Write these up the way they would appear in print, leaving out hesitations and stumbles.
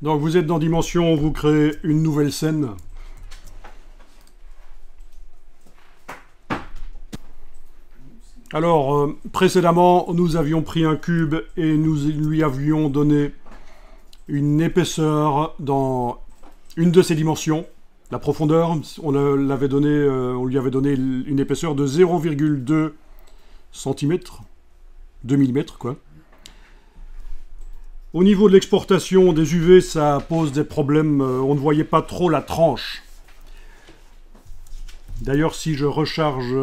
Donc vous êtes dans Dimension, vous créez une nouvelle scène. Alors, précédemment, nous avions pris un cube et nous lui avions donné une épaisseur dans une de ses dimensions. La profondeur, on lui avait donné une épaisseur de 0,2 cm, 2 mm, quoi. Au niveau de l'exportation des UV, ça pose des problèmes. On ne voyait pas trop la tranche. D'ailleurs, si je recharge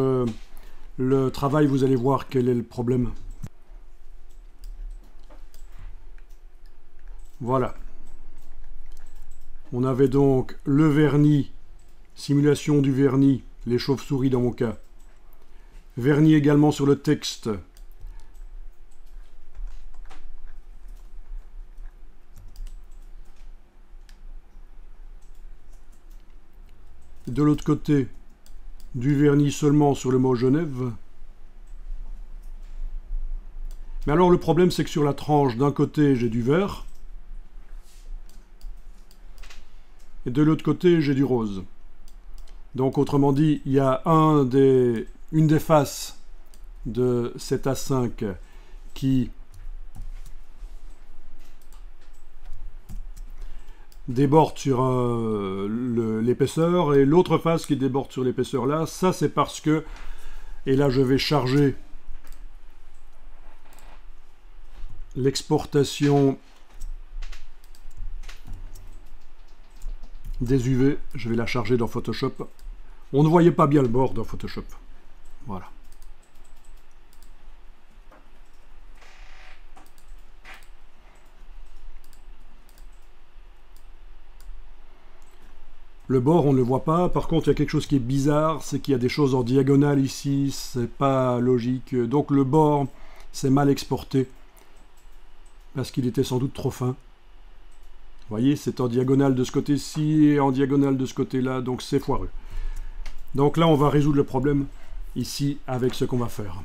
le travail, vous allez voir quel est le problème. Voilà. On avait donc le vernis, simulation du vernis, les chauves-souris dans mon cas. Vernis également sur le texte. De l'autre côté, du vernis seulement sur le mot Genève. Mais alors le problème, c'est que sur la tranche, d'un côté, j'ai du vert. Et de l'autre côté, j'ai du rose. Donc, autrement dit, il y a une des faces de cet A5 qui déborde sur l'épaisseur, et l'autre face qui déborde sur l'épaisseur là, ça c'est parce que, et là je vais charger l'exportation des UV, je vais la charger dans Photoshop. On ne voyait pas bien le bord dans Photoshop. Voilà. Le bord, on ne le voit pas. Par contre, il y a quelque chose qui est bizarre, c'est qu'il y a des choses en diagonale ici, c'est pas logique. Donc le bord, c'est mal exporté, parce qu'il était sans doute trop fin. Vous voyez, c'est en diagonale de ce côté-ci et en diagonale de ce côté-là, donc c'est foireux. Donc là, on va résoudre le problème ici avec ce qu'on va faire.